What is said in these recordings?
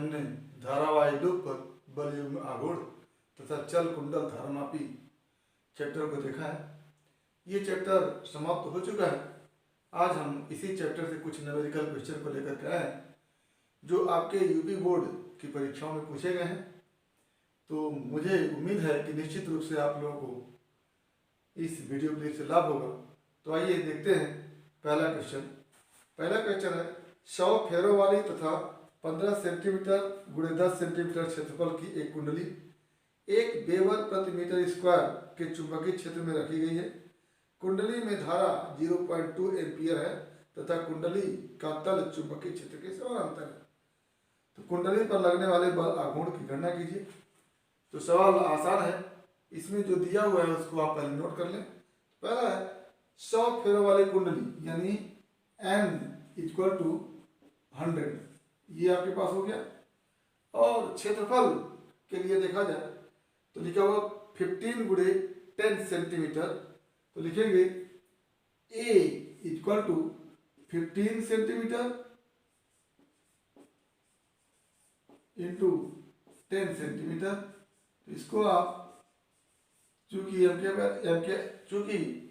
हमने धारावाही लूप पर बलयुग्म आघूर्ण तथा चल कुंडल धारामापी चैप्टर को देखा है। ये चैप्टर समाप्त हो चुका है। आज हम इसी चैप्टर से कुछ न्यूमेरिकल क्वेश्चन को लेकर के आए हैं जो आपके यूपी बोर्ड की परीक्षाओं में पूछे गए हैं। तो मुझे उम्मीद है कि निश्चित रूप से आप लोगों को इस वीडियो क्लिप से लाभ होगा। तो आइए देखते हैं पहला क्वेश्चन है 100 फेरों वाली तथा 15 सेंटीमीटर × 10 सेंटीमीटर क्षेत्रफल की एक कुंडली 1 वेबर प्रति मीटर स्क्वायर के चुंबकीय क्षेत्र में रखी गई है। कुंडली में धारा 0.2 एम्पियर है तथा कुंडली का तल चुंबकीय क्षेत्र के समानांतर है। तो कुंडली पर लगने वाले बल आघूर्ण की गणना कीजिए। तो सवाल आसान है, इसमें जो दिया हुआ है उसको आप पहले नोट कर लें। पहला है 100 फेरों वाली कुंडली यानी N = 100, ये आपके पास हो गया। और क्षेत्रफल के लिए देखा जाए तो लिखा हुआ 15 × 10 सेंटीमीटर। तो लिखेंगे A = 15 सेंटीमीटर इंटू 10 सेंटीमीटर। तो इसको आप चूंकि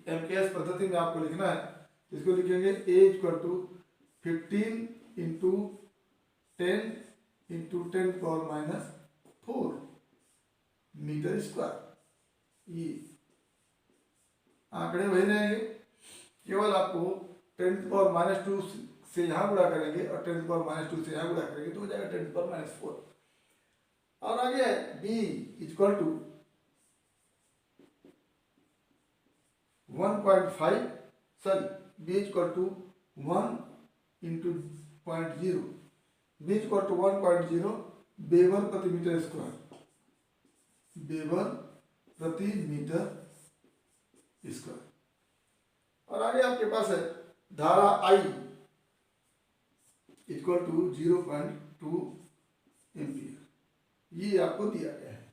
MKS पद्धति में आपको लिखना है, इसको लिखेंगे A = 15 × 10 × 10⁻⁴ मीटर स्क्वायर। ये आंकड़े वही रहेंगे, केवल आपको 10⁻² से यहाँ गुणा करेंगे और 10⁻² से यहाँ गुणा करेंगे तो हो जाएगा 10⁻⁴। और आगे B = 1.5 sorry B = 1 × 0.0 B = 1.0 weber प्रति मीटर स्क्वायर, वेबर प्रति मीटर स्क्वायर। और आगे आपके पास है धारा I = 0.2 एम्पियर, ये आपको दिया गया है।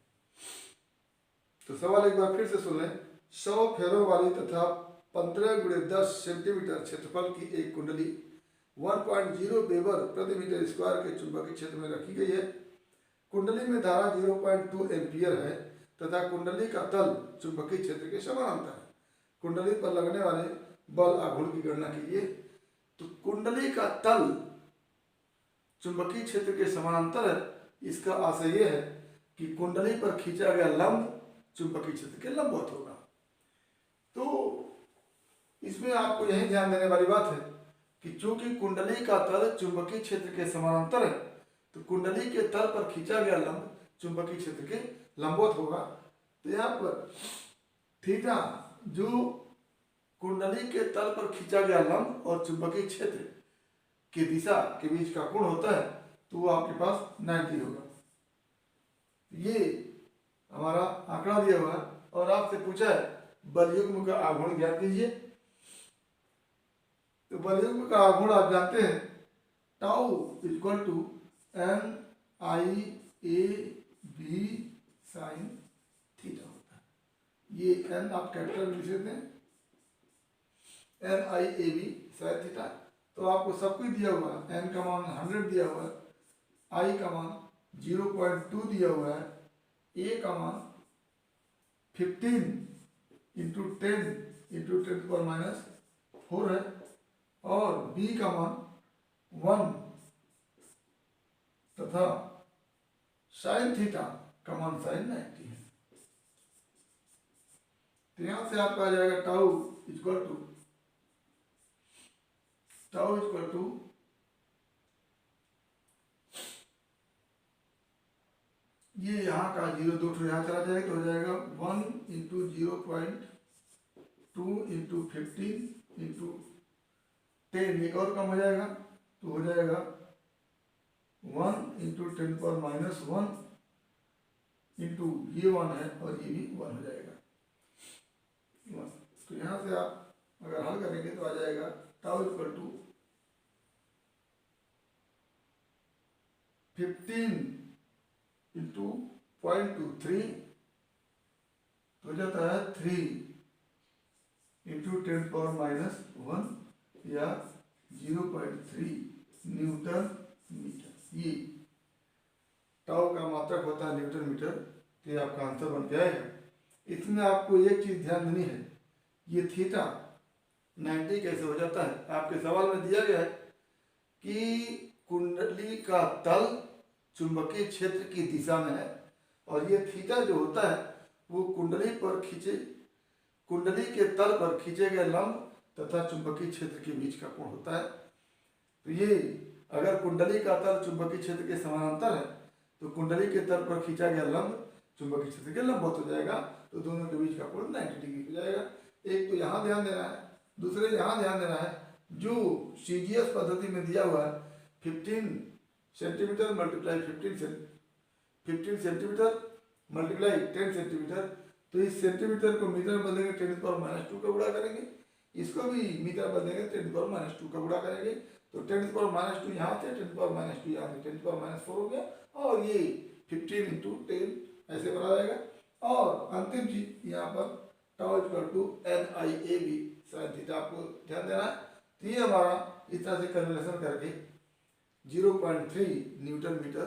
तो सवाल एक बार फिर से सुन लें। 100 फेरों वाली तथा 15 × 10 सेंटीमीटर क्षेत्रफल की एक कुंडली 1.0 वेबर प्रति मीटर स्क्वायर के चुंबकीय क्षेत्र में रखी गई है। कुंडली में धारा 0.2 एम्पियर है तथा कुंडली का तल चुंबकीय क्षेत्र के समानांतर है। कुंडली पर लगने वाले बल आघूर्ण की गणना कीजिए। तो कुंडली का तल चुंबकीय क्षेत्र के समानांतर है, इसका आशय यह है कि कुंडली पर खींचा गया लंब चुंबकीय क्षेत्र के लंबवत होगा। तो इसमें आपको यही ध्यान देने वाली बात है कि चूंकि कुंडली का तल चुंबकीय क्षेत्र के समानांतर है तो कुंडली के तल पर खींचा गया लंब चुंबकीय क्षेत्र के लंबवत होगा। तो यहाँ पर थीटा जो कुंडली के तल पर खींचा गया लंब और चुंबकीय क्षेत्र की दिशा के बीच का कोण होता है तो वो आपके पास 90 होगा। ये हमारा आंकड़ा दिया हुआ है और आपसे पूछा है बलयुग्म का आघूर्ण ज्ञात कीजिए। तो बलयुग्म का आघूर्ण आप जानते हैं टाउ = NIAB sin थीटा होता है। ये N आप कैपिटल लिख देते हैं, NIAB sin थीटा। तो आपको सब कुछ दिया हुआ है, N का मान 100 दिया हुआ है, I का मान 0.2 दिया हुआ है, A का मान 15 × 10 × 10⁻⁴ है और B का मान 1 तथा sin थीटा का मान sin 90 है। तो यहां से आपका आ जाएगा टाउ ये यहाँ का 0.2 यहाँ चला जाएगा तो हो जाएगा 1 × 0.2 × 15 × 10, एक और कम हो जाएगा तो हो जाएगा 1 × 10⁻⁻1 इंटू ये 1 है और ये भी 1 हो जाएगा 1। तो यहाँ से आप अगर हल करेंगे तो आ जाएगा टाउ = 15 × 0.23 तो हो जाता है 3 × 10⁻⁻1 या 0.3 न्यूटन मीटर। ये टाउ का मात्रक होता है न्यूटन मीटर। तो ये आपका आंसर बन के आएगा। इसमें आपको एक चीज ध्यान देनी है, ये थीटा 90 कैसे हो जाता है। आपके सवाल में दिया गया है कि कुंडली का तल चुंबकीय क्षेत्र की दिशा में है और ये थीटा जो होता है वो कुंडली के तल पर खींचे गए लंब तथा चुंबकीय क्षेत्र के बीच का कोण होता है। तो ये अगर कुंडली का तल चुंबकीय क्षेत्र के समानांतर है तो कुंडली के तल पर खींचा गया लंब चुंबकीय क्षेत्र के लंबवत हो जाएगा, तो दोनों के बीच का कोण 90 डिग्री हो जाएगा। एक तो यहाँ ध्यान देना है, दूसरे यहाँ ध्यान देना है, जो सीजीएस पद्धति में दिया हुआ है 15 centimetre multiply 15 centimetre multiply 10 centimetre, तो इस सेंटीमीटर को मीटर में बदलेंगे 10⁻² का गुणा करेंगे, इसको भी मीटर बदलेंगे 10⁻² का गुणा करेंगे, तो 10⁻² यहाँ से 10⁻² यहाँ से 10⁻4 हो गया और ये 15 × 10 ऐसे बना रहेगा। और अंतिम चीज यहाँ पर टाउ NIAB sin थीटा आपको ध्यान देना है। तो ये हमारा इस तरह से कैलकुलेशन करके 0.3 न्यूटन मीटर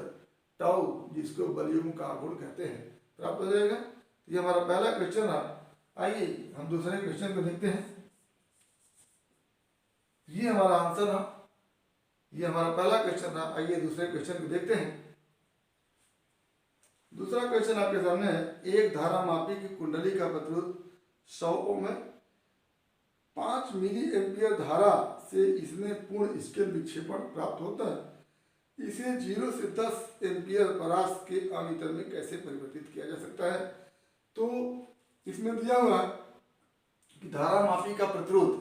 टाउ, जिसको बलयुग्म का आघूर्ण कहते हैं, प्राप्त हो जाएगा। ये हमारा पहला क्वेश्चन है। आइए हम दूसरे क्वेश्चन को देखते हैं। ये हमारा आंसर है, ये हमारा पहला क्वेश्चन है। आइए दूसरे क्वेश्चन को देखते हैं। दूसरा क्वेश्चन आपके सामने है, एक धारामापी की कुंडली का प्रतिरोध 100 ओम है। 5 मिली एम्पियर धारा से इसमें पूर्ण स्केल विक्षेपण प्राप्त होता है। इसे 0 से 10 एम्पियर परास के अमीटर में कैसे परिवर्तित किया जा सकता है। तो इसमें दिया हुआ है कि धारामापी का प्रतिरोध,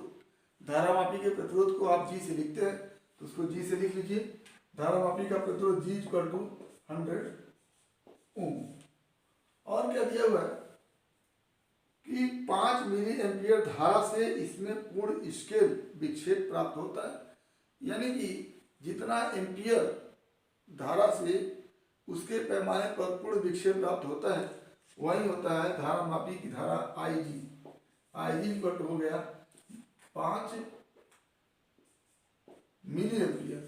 धारामापी के प्रतिरोध को आप जी से लिखते हैं तो उसको जी से लिख लीजिए। धारामापी का प्रतिरोध जी = 100 ओम। और क्या दिया हुआ है कि 5 मिली एम्पियर धारा से इसमें पूर्ण स्केल विक्षेप प्राप्त होता है। यानी कि जितना एम्पियर धारा से उसके पैमाने पर पूर्ण विक्षेप प्राप्त होता है वही होता है धारामापी की धारा IG हो गया 5 मिली एम्पियर,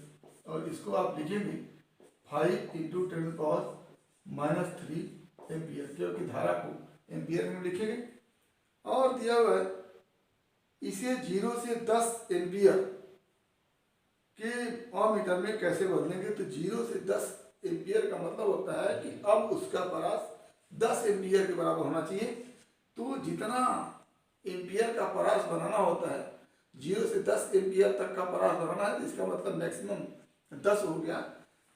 और इसको आप लिखेंगे 5 × 10⁻³ एम्पियर, क्योंकि धारा को एम्पियर में लिखेंगे। और दिया हुआ है इसे 0 से 10 एम्पियर के अमीटर में कैसे बदलेंगे। तो 0 से 10 एम्पियर का मतलब होता है कि अब उसका परास 10 एम्पियर के बराबर होना चाहिए। तो जितना एम्पियर का परास बनाना होता है, 0 से 10 एम्पियर तक का परास बनाना है, तो इसका मतलब मैक्सिमम 10 हो गया।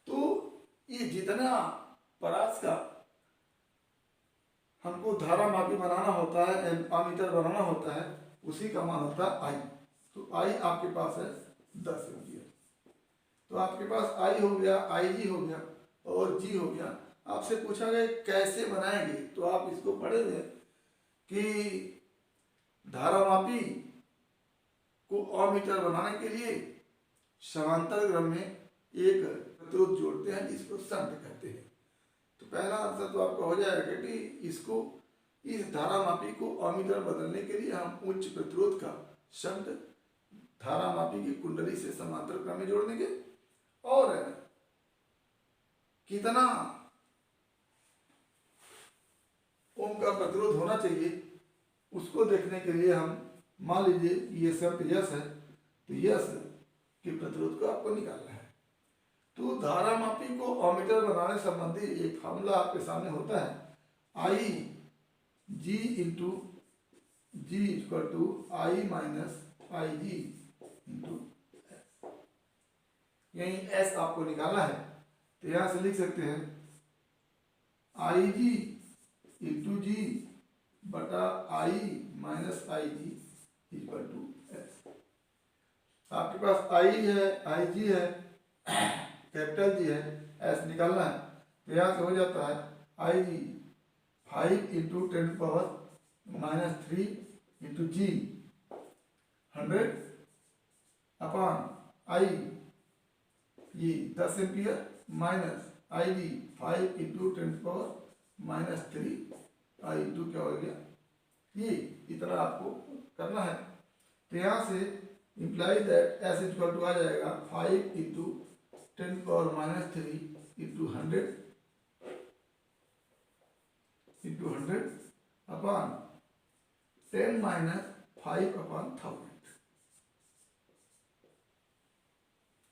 तो ये जितना परास का हमको धारामापी बनाना होता है, अमीटर बनाना होता है, उसी का मान होता है I। तो I आपके पास है 10 एम्पियर। तो आपके पास I हो गया, IG हो गया और G हो गया। आपसे पूछा गया कैसे बनाएंगे, तो आप इसको पढ़े थे कि धारामापी को अमीटर बनाने के लिए समांतर क्रम में एक प्रतिरोध जोड़ते हैं जिसको शंट कहते हैं। तो पहला आंसर तो आपका हो जाएगा कि इसको, इस धारामापी को अमीटर बदलने के लिए हम उच्च प्रतिरोध का शंट धारामापी की कुंडली से समांतर क्रम में जोड़ देंगे। और कितना ओम का प्रतिरोध होना चाहिए उसको देखने के लिए हम मान लीजिए ये शर्त यस है, तो यस के प्रतिरोध को आपको निकालना है। तो धारामापी को अमीटर बनाने संबंधी एक फार्मूला आपके सामने होता है, IG = I - IG × यही S आपको निकालना है। तो यहां से लिख सकते हैं IG × G बटा I - IG = S। आपके पास I है, IG है, कैपिटल G है, S निकालना है। तो यहाँ से हो जाता है IG 5 × 10⁻³ × G 100 अपॉन I ये 10 एम्पियर माइनस IG 5 × 10⁻³ I × क्या हो गया, ये इतना आपको करना है। तो यहाँ से इम्प्लाई दैट S = आ जाएगा 5 × 10⁻³ × 100 इंटू 100 अपॉन 10 माइनस 5 अपॉन 1000।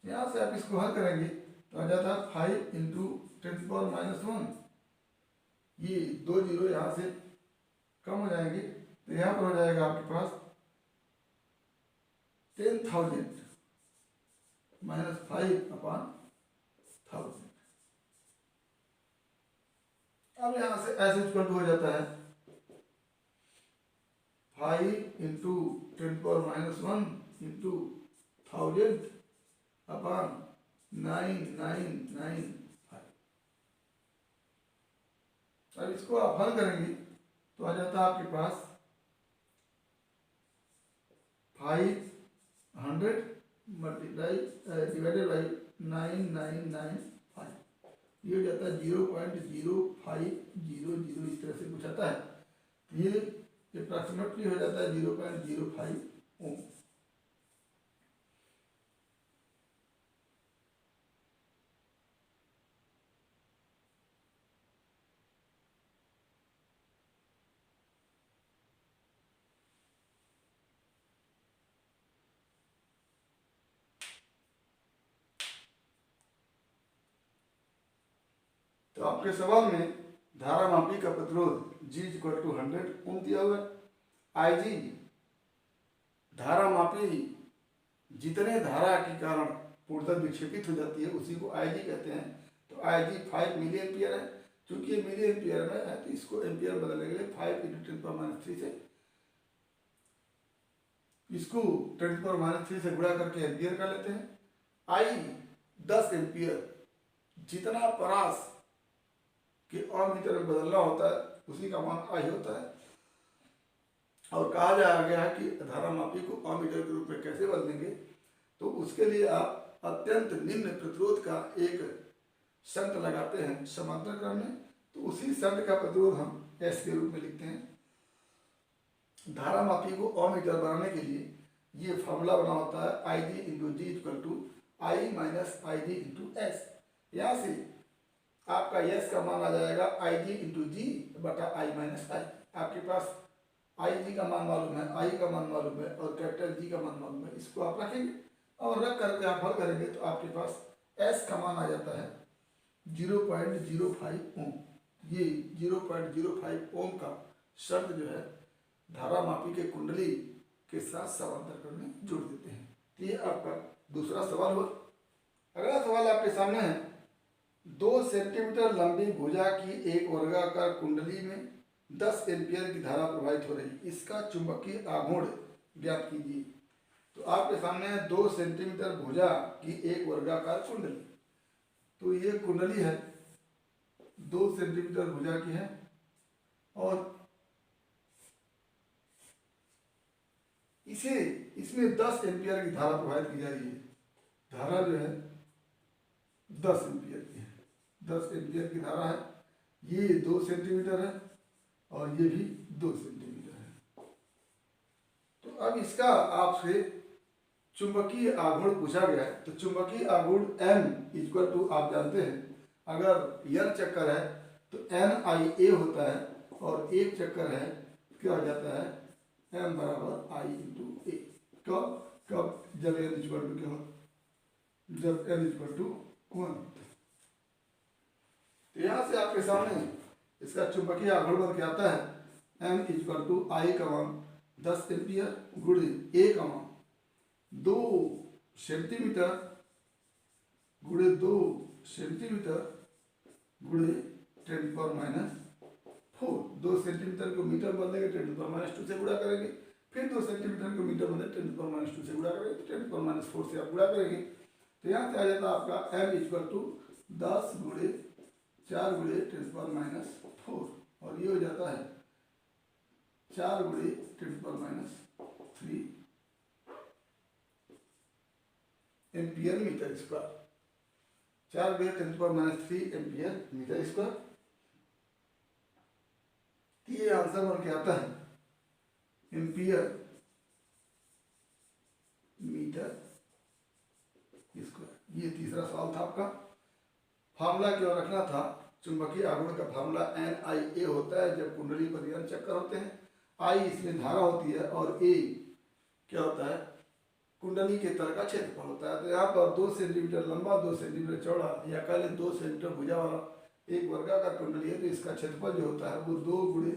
यहां से आप इसको हल करेंगे तो आ जाता है 5 इंटू 10⁻⁻1। ये 2 जीरो यहाँ से कम हो जाएंगे तो यहाँ पर हो जाएगा आपके पास 10,000 माइनस 5 अपॉन 1000। अब यहाँ से ऐसे इक्वल टू हो जाता है 5 इंटू 10⁻⁻1 इंटू 1000 अपॉन 9995। अब इसको आप हल करेंगे तो आ जाता है आपके पास 500 मल्टीप्लाई डिवाइडेड बाई 9995। ये हो जाता है 0.0500, इस तरह से कुछ आता है। ये अप्रॉक्सीमेटली हो जाता है 0.05 ओम। तो आपके सवाल में धारा मापी का प्रतिरोध G = 100 ओम दिया हुआ है। IG धारा मापी जितने धारा के कारण पूर्णतः विक्षेपित हो जाती है उसी को IG कहते हैं। तो IG 5 मिली एम्पियर है। चूंकि ये मिली एम्पियर में है तो इसको एम्पियर बदलने के लिए 5 इंटू 10⁻³ से इसको 10⁻³ से गुणा करके एम्पियर कर लेते हैं। I 10 एम्पियर जितना परास कि अमीटर में बदलना होता है उसी का मान आई होता है। और कहा जा गया है कि धारा मापी को अमीटर के रूप में कैसे बदलेंगे, तो उसके लिए आप अत्यंत निम्न प्रतिरोध का एक शंट लगाते हैं समांतर क्रम में, तो उसी शंट का प्रतिरोध हम एस के रूप में लिखते हैं। धारा मापी को अमीटर बनाने के लिए ये फॉर्मूला बना होता है IG into G equal to I minus I G into S. यहाँ से आपका यस का मान आ जाएगा आई जी इंटू जी बटा आई माइनस आई। आपके पास आई जी का मान मालूम है, आई का मान मालूम है और कैपिटल जी का मान मालूम है। इसको आप रखेंगे और रख करके आप हल करेंगे तो आपके पास एस का मान आ जाता है 0.05 ओम। ये 0.05 ओम का शब्द जो है धारा मापी के कुंडली के साथ समांतर क्रम में जोड़ देते हैं। ये आपका दूसरा सवाल हुआ। अगला सवाल आपके सामने है 2 सेंटीमीटर लंबी भुजा की एक वर्गाकार कुंडली में 10 एम्पियर की धारा प्रवाहित हो रही, इसका चुंबकीय आघूर्ण ज्ञात कीजिए। तो आपके सामने है 2 सेंटीमीटर भुजा की एक वर्गाकार कुंडली। तो ये कुंडली है 2 सेंटीमीटर भुजा की है और इसमें 10 एम्पियर की धारा प्रवाहित की जा रही है। धारा जो है 10 एम्पियर की है, 10 एम्पियर की धारा है। ये 2 सेंटीमीटर है और ये भी 2 सेंटीमीटर है। तो अब इसका आपसे चुंबकीय आघूर्ण पूछा गया है। तो चुंबकीय आघूर्ण M इक्वल टू आप जानते हैं, अगर n चक्कर है तो NIA होता है और एक चक्कर है क्या हो जाता है M बराबर I इंटू ए। कब जब n इक्वल टू क्या हो, जब n इक्वल टू 1। तो यहाँ से आपके सामने इसका चुंबकीय आघूर्ण बन के आता है M इक्वल टू आई का मान 10 एम्पियर गुणे ए का मान 2 सेंटीमीटर गुणे 2 सेंटीमीटर गुणे 10⁻⁴। 2 सेंटीमीटर को मीटर बदलेंगे 10⁻² से गुणा करेंगे, फिर 2 सेंटीमीटर को मीटर बदले 10⁻² से गुणा करेंगे, तो 10⁻⁴ से आप गुणा करेंगे। तो यहाँ से आ जाता है आपका M इक्वल टू 10 गुणे 4 गुणे 10⁻⁴ और ये हो जाता है 4 गुणे 10⁻³ एम्पियर मीटर स्क्वायर। 4 गुणे 10⁻³ एम्पियर मीटर स्क्वायर। ये आंसर बन के आता है एम्पियर मीटर स्क्वायर। ये तीसरा सवाल था आपका। फार्मूला क्यों रखना था चुंबकीय आघूर्ण का फार्मूला NIA होता है जब कुंडली पर n चक्कर होते हैं। I इसमें धारा होती है और A क्या होता है, कुंडली के तल का क्षेत्रफल होता है। तो यहाँ पर 2 सेंटीमीटर लंबा 2 सेंटीमीटर चौड़ा या कह लें 2 सेंटीमीटर भुजा वाला एक वर्गाकार कुंडली है, तो इसका क्षेत्रफल जो होता है वो 2 गुणे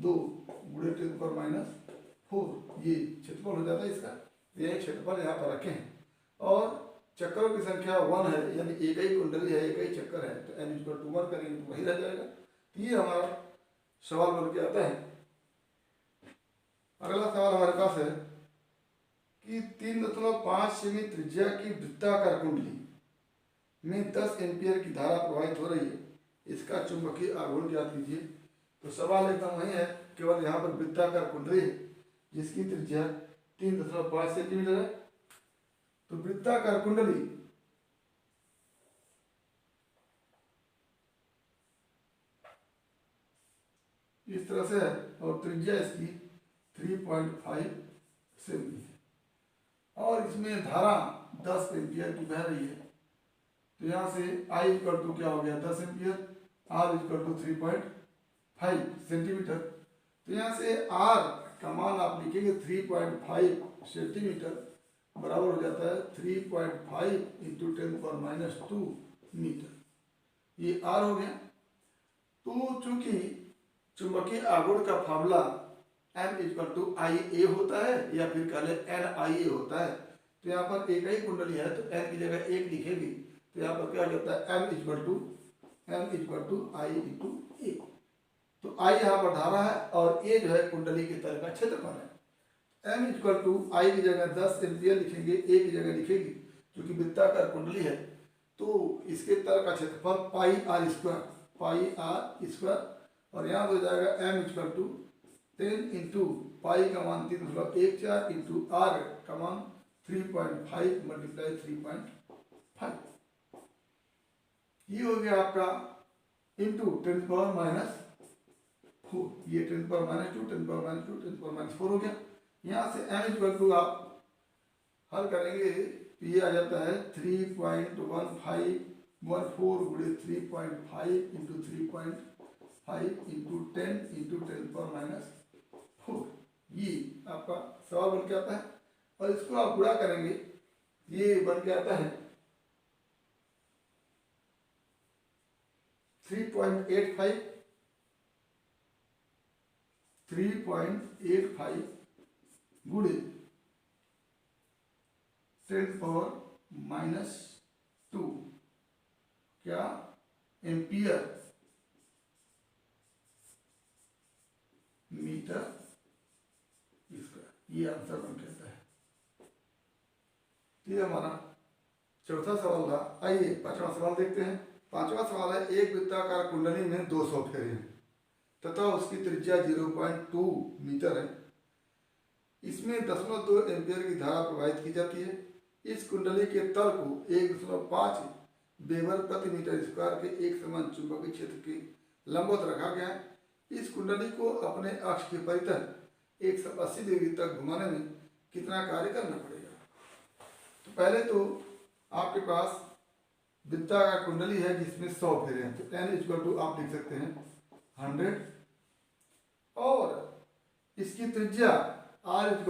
2 गुणे 10⁻⁴ ये क्षेत्रफल हो जाता है इसका। ये क्षेत्रफल यहाँ पर रखे हैं और चक्करों की संख्या 1 है, यानी एक ही कुंडली है, एक ही चक्कर है, तो n=1 करेंगे तो वही रह जाएगा। तो ये हमारा सवाल बन के आता है। अगला सवाल हमारे पास है कि 3.5 सेमी त्रिज्या की वृत्ताकार कुंडली में 10 एम्पीयर की धारा प्रवाहित हो रही है, इसका चुंबकीय आघूर्ण ज्ञात कीजिए। तो सवाल एकदम वही है, केवल यहाँ पर वृत्ताकार कुंडली है जिसकी त्रिज्या 3.5 सेंटीमीटर है। तो वृत्ताकार कुंडली इस तरह से है और त्रिज्या इसकी 3.5 सेमी है और इसमें धारा 10 एम्पीयर की बह रही है। तो यहाँ से I = क्या हो गया 10 एम्पीयर, R = 3.5 सेंटीमीटर। तो यहाँ से R का मान आप लिखेंगे 3.5 सेंटीमीटर बराबर हो जाता है 3.5 × 10⁻² मीटर, ये R हो गया। तो चूंकि चुंबकीय आघूर्ण का फार्मूला M=IA होता है या फिर कह लें NIA होता है, तो यहाँ पर एक ही कुंडली है तो n की जगह 1 लिखेगी, तो यहाँ पर क्या हो जाता है M = I × A। तो I यहाँ पर धारा है और A जो है कुंडली के तल का क्षेत्रफल है। M = I की जगह 10 एम्पीयर लिखेंगे, A की जगह लिखेगी, क्योंकि वृत्ताकार कुंडली है तो इसके तल का क्षेत्रफल πr² और यहाँ हो जाएगा M = 10 × पाई का मान 3.14 × R का मान 3.5 × 3.5। ये हो गया आपका इंटू 10⁻⁴, ये 10⁻², 10⁻², 10⁻⁴ हो गया। यहाँ से M = आप हल करेंगे तो ये आ जाता है 3.1514 × 3.5 × 3.5 × 10 × 10⁻⁴। ये आपका सवाल बन के आता है और इसको आप गुणा करेंगे, ये बन के आता है 3.85 गुणे 10⁻² क्या एम्पियर मीटर स्क्वायर, ये आंसर बन जाता है। ये हमारा चौथा सवाल था। आइए पांचवा सवाल देखते हैं। पांचवा सवाल है, एक वृत्ताकार कुंडली में 200 फेरे हैं तथा उसकी त्रिज्या 0.2 मीटर है। इसमें 0.2 एम्पीयर की धारा प्रवाहित की जाती है। इस कुंडली के तल को 1.5 वेबर प्रति मीटर स्क्वायर के एक समान चुंबकीय क्षेत्र के लंबवत रखा गया है। इस कुंडली को अपने अक्ष के परितः 180 डिग्री तक घुमाने में कितना कार्य करना पड़ेगा। तो पहले तो आपके पास वृत्ताकार कुंडली है जिसमें 100 फेरे हैं, तो n = आप लिख सकते हैं 100 और इसकी त्रिज्या R =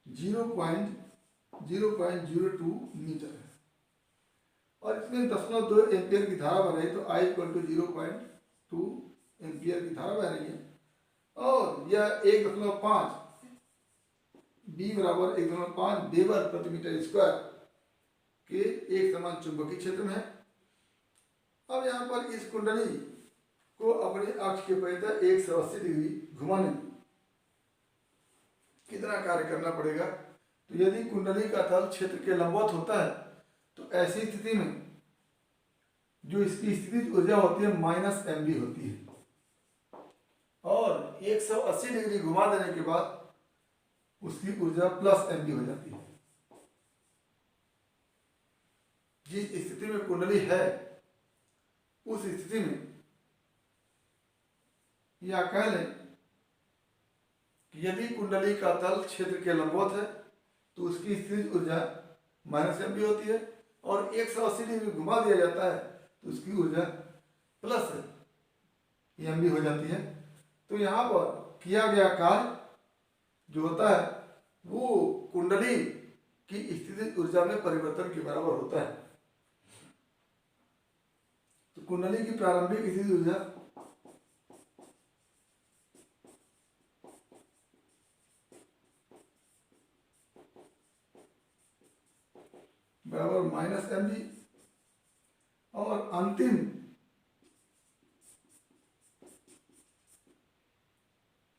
0.02 मीटर है और इसमें 0.2 एम्पीयर की धारा बह रही है, तो I = 0.2 एम्पीयर की धारा बह रही है और यह 1.5 B = 1.5 वेबर प्रति मीटर स्क्वायर के एक समान चुंबकीय क्षेत्र में है। अब यहाँ पर इस कुंडली को अपने अक्ष के परितः 180 डिग्री घुमाने में कितना कार्य करना पड़ेगा। तो यदि कुंडली का तल क्षेत्र के लंबवत होता है तो ऐसी स्थिति में जो इसकी स्थितिज ऊर्जा होती है -mv होती है और 180 डिग्री घुमा देने के बाद उसकी ऊर्जा +mv हो जाती है। जिस स्थिति में कुंडली है उस स्थिति में या कह लें कि यदि कुंडली का तल क्षेत्र के लंबवत है तो उसकी स्थितिज ऊर्जा -mv होती है और 180 डिग्री घुमा दिया जाता है तो उसकी ऊर्जा प्लस एम बी हो जाती है। तो यहाँ पर किया गया कार्य जो होता है वो कुंडली की स्थितिज ऊर्जा में परिवर्तन के बराबर होता है। तो कुंडली की प्रारंभिक स्थितिज ऊर्जा बराबर माइनस एम बी और अंतिम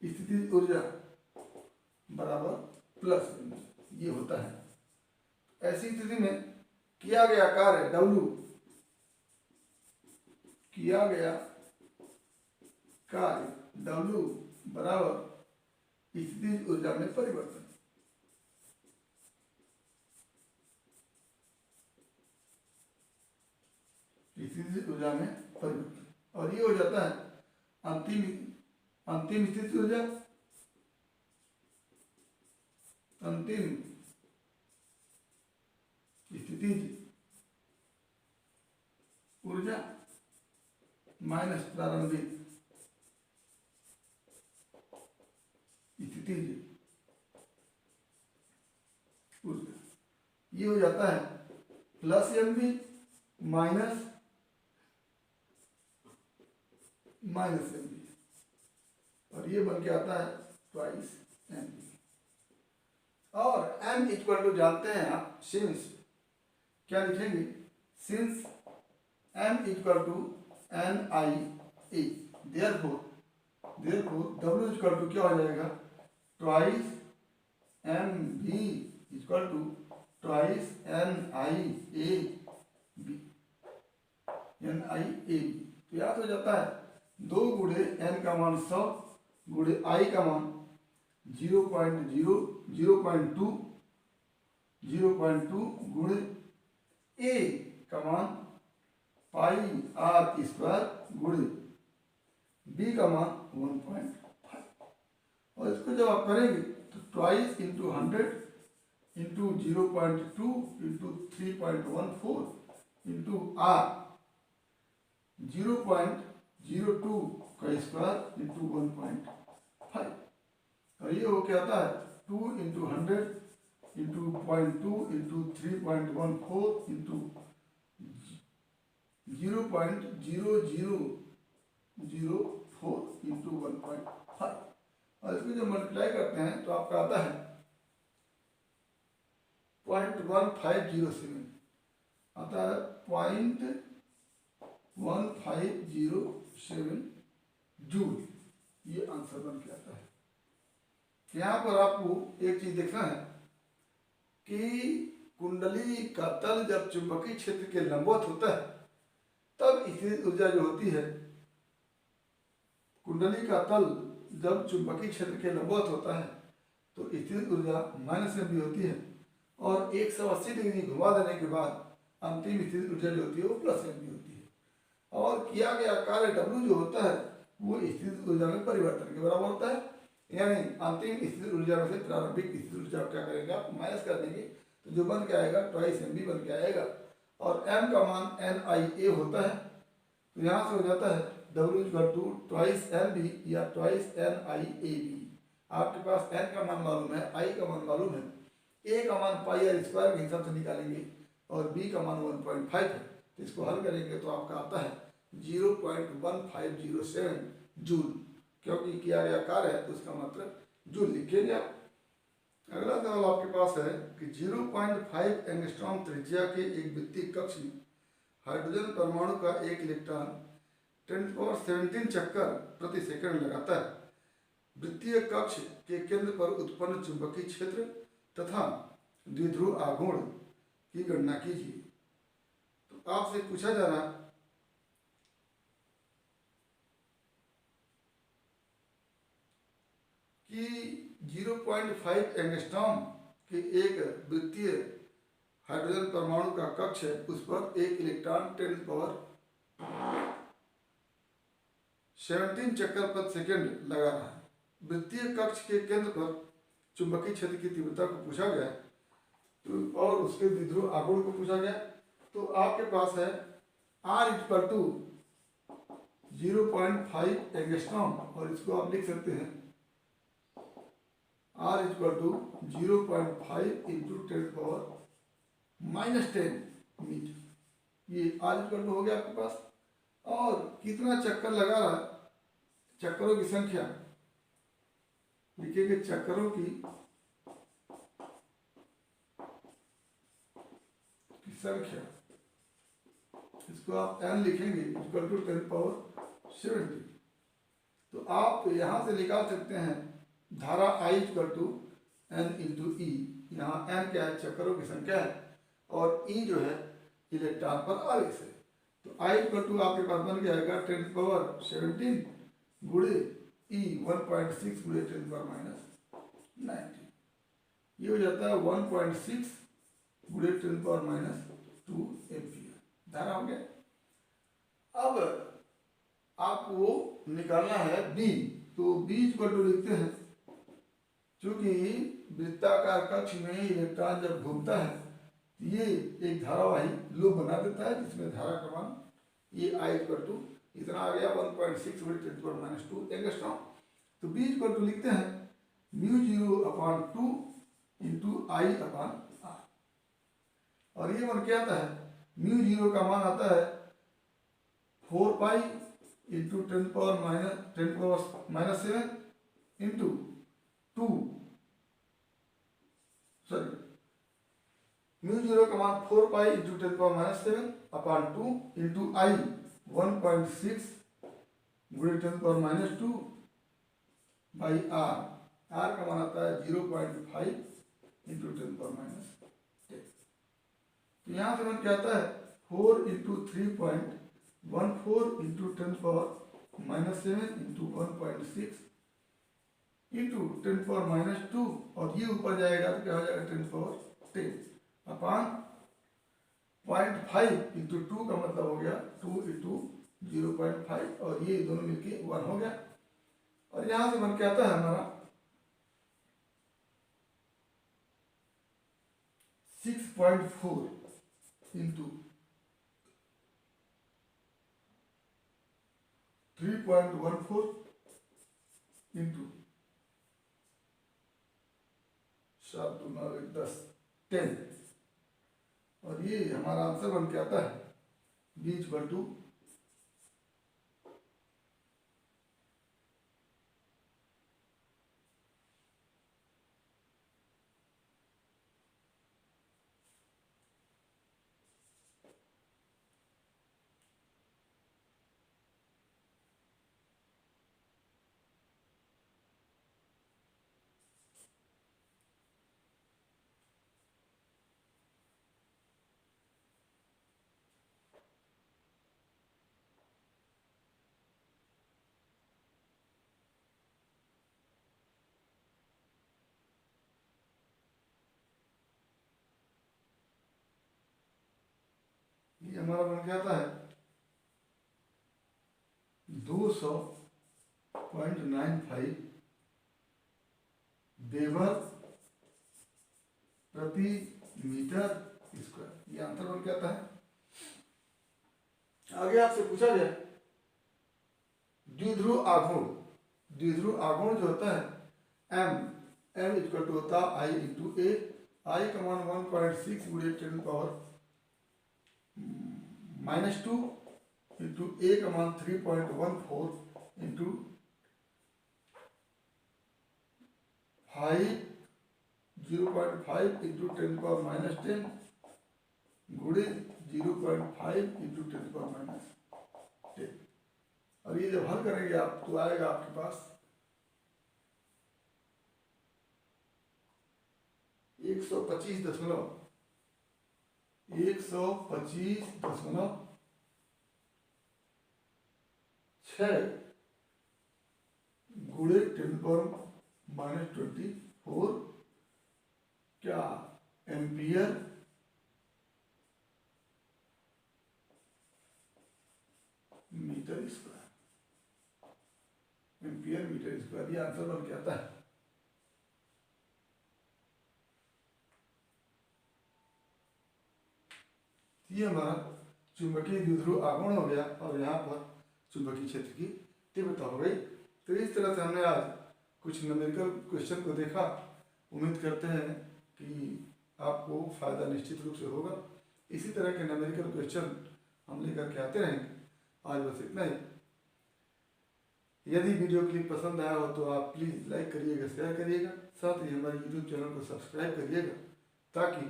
स्थितिज ऊर्जा बराबर प्लस एम बी, ये होता है। ऐसी स्थिति में किया गया कार्य W, किया गया कार्य W बराबर स्थितिज ऊर्जा में परिवर्तन। स्थितिज ऊर्जा में परिवर्तन, और ये हो जाता है अंतिम स्थितिज ऊर्जा, अंतिम स्थितिज ऊर्जा माइनस प्रारंभिक स्थितिज ऊर्जा, ये हो जाता है plus M B minus M B, और ये बन के आता है ट्वाइस एम बी। और m इक्वल टू जानते हैं आप, सिंस क्या लिखेंगे, since m equal to N I A, therefore w equal to क्या हो जाएगा, twice M B equal to twice N I A B, तो याद हो जाता है 2 गुणे n का मान 100 गुणे i का मान 0.2 गुणे a का मान पाई r स्क्वायर गुणे b का मान 1.5, और इसको जब आप करेंगे तो twice into 100 into 0.2 into 3.14 into r 0.02 का स्क्वायर इंटू 1.5, और ये हो क्या आता है 2 into 100 into 0.2 into 3.14 into 0.0004 into 1.5, और इसको जब मल्टीप्लाई करते हैं तो आपका आता है 0.1507, आता है 0.1507 जूल, ये आंसर बन के आता है। यहाँ पर आपको एक चीज देखना है कि कुंडली का तल जब चुंबकीय क्षेत्र के लंबवत होता है तब स्थितिज ऊर्जा जो होती है, कुंडली का तल जब चुंबकीय क्षेत्र के लंबवत होता है तो स्थितिज ऊर्जा माइनस एम बी होती है, और 180 डिग्री घुमा देने के बाद अंतिम स्थितिज ऊर्जा जो होती है वो प्लस एम बी होती है, और किया गया कार्य W जो होता है वो स्थितिज ऊर्जा में परिवर्तन के बराबर होता है। यानी अंतिम स्थितिज ऊर्जा में से प्रारंभिक स्थितिज ऊर्जा क्या करेंगे आप, माइनस कर देंगे, तो जो बन के आएगा ट्वाइस एम बी बन के आएगा, और m का मान एन आई ए होता है, तो यहाँ से हो जाता है W equal to twice M B या twice N I A B. आपके पास n का मान मालूम है, i का मान मालूम है, a का मान पाई आर स्क्वायर के हिसाब से निकालेंगे, और b का मान 1.5 है, तो इसको हल करेंगे तो आपका आता है 0.1507 जूल, क्योंकि किया गया कार्य है तो उसका मतलब जूल लिखेंगे आप। अगला सवाल आपके पास है कि 0.5 एंगस्ट्रॉम त्रिज्या के एक वृत्तीय कक्ष में हाइड्रोजन परमाणु का एक इलेक्ट्रॉन 10⁻17 चक्कर प्रति सेकंड लगाता है। वृत्तीय कक्ष के केंद्र पर उत्पन्न चुंबकीय क्षेत्र तथा द्विध्रुव आघूर्ण की गणना कीजिए। तो आपसे पूछा जा रहा कि 0.5 एंगस्ट्रॉम के एक वृत्तीय हाइड्रोजन परमाणु का कक्ष है, उस पर एक इलेक्ट्रॉन 10⁻17 चक्कर प्रति सेकंड लगा रहा है। वृत्तीय कक्ष के केंद्र पर चुंबकीय क्षेत्र की तीव्रता को पूछा गया तो, और उसके द्विध्रुव आघूर्ण को पूछा गया। तो आपके पास है R इक्वल टू 0.5 एंगस्ट्रॉम, और इसको आप लिख सकते हैं R equal to 0.5 into 10⁻⁻10 metre. ये R इक्वल टू हो गया आपके पास। और कितना चक्कर लगा रहा है, चक्करों की संख्या लिखेंगे, चक्करों की संख्या, इसको आप n लिखेंगे इक्वल टू 10⁻70। तो आप यहां से निकाल सकते हैं धारा I equal to n into E. यहाँ n क्या है, चक्करों की संख्या है, और E जो है इलेक्ट्रॉन पर आवेश है। तो I इक्वल टू आपके पास बन जाएगा 10⁻17 गुणे E 1.6 गुणे 10⁻90। ये हो जाता है 1.6 गुणे 10⁻2 एम्पियर धारा हो गया। अब आपको निकालना है B, तो B इक्वल टू लिखते हैं, क्योंकि वृत्ताकार कक्ष में इलेक्ट्रॉन जब घूमता है ये एक धारावाही लूप बना देता है, जिसमें धारा का मान ये I इक्वल टू इतना आ गया 1.6 गुणे 10⁻2 एंगस्ट्रॉम। तो B इक्वल टू लिखते हैं μ0/2 इंटू I अपॉन R, और ये मान क्या आता है, μ0 का मान आता है 4 पाई इंटू 10⁻⁻7 इंटू 2, सॉरी μ0 का मान 4 pi into 10⁻7 upon 2 into I 1.6 गुणे 10⁻2 बाई R। R का मान आता है 0.5 इंटू 10⁻10। तो यहाँ से मान क्या आता है 4 इंटू 3.14 इंटू 10⁻7 इंटू 1.6 इंटू 10⁻2, और ये ऊपर जाएगा तो क्या हो जाएगा 10⁻10 अपॉन 0.5 इंटू 2 का मतलब हो गया 2 इंटू 0.5, और ये दोनों मिलके 1 हो गया। और यहां से मन क्या आता है हमारा 6.4 इंटू 3.14 इंटू 7 2 9 1 10 10, और ये हमारा आंसर बन के आता है B इक्वल टू 200.95 हमारा बन के आता है 200.95 वेबर प्रति मीटर स्क्वायर। ये आंसर बन के आता है। आगे आपसे पूछा जाए द्विध्रुव आघूर्ण। द्विध्रुव आघूर्ण जो होता है m इक्वल टू होता है I इंटू ए। I का मान 1.6 गुणे 10⁻⁻2 इंटू ए का मान 3.14 इंटू 0.5 इंटू 10⁻10 गुणे 0.5 इंटू 10⁻10। और ये जब हल करेंगे आप तो आएगा आपके पास 125.6 गुणे 10⁻24 क्या ampere metre square. Ampere metre square ये आंसर बन के आता है। ये हमारा चुंबकीय द्विध्रुव आघूर्ण हो गया, और यहाँ पर चुंबकीय क्षेत्र की तीव्रता हो गई। तो इस तरह से हमने आज कुछ न्यूमेरिकल क्वेश्चन को देखा। उम्मीद करते हैं कि आपको फायदा निश्चित रूप से होगा। इसी तरह के न्यूमेरिकल क्वेश्चन हम लेकर के आते रहेंगे। आज बस इतना ही। यदि वीडियो क्लिप पसंद आया हो तो आप प्लीज़ लाइक करिएगा, शेयर करिएगा, साथ ही हमारे यूट्यूब चैनल को सब्सक्राइब करिएगा ताकि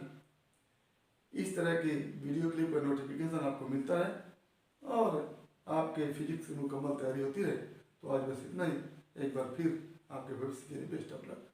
इस तरह के वीडियो क्लिप का नोटिफिकेशन आपको मिलता रहे और आपके फिजिक्स की मुकम्मल तैयारी होती रहे। तो आज बस इतना ही। एक बार फिर आपके भविष्य के लिए बेस्ट ऑफ लक।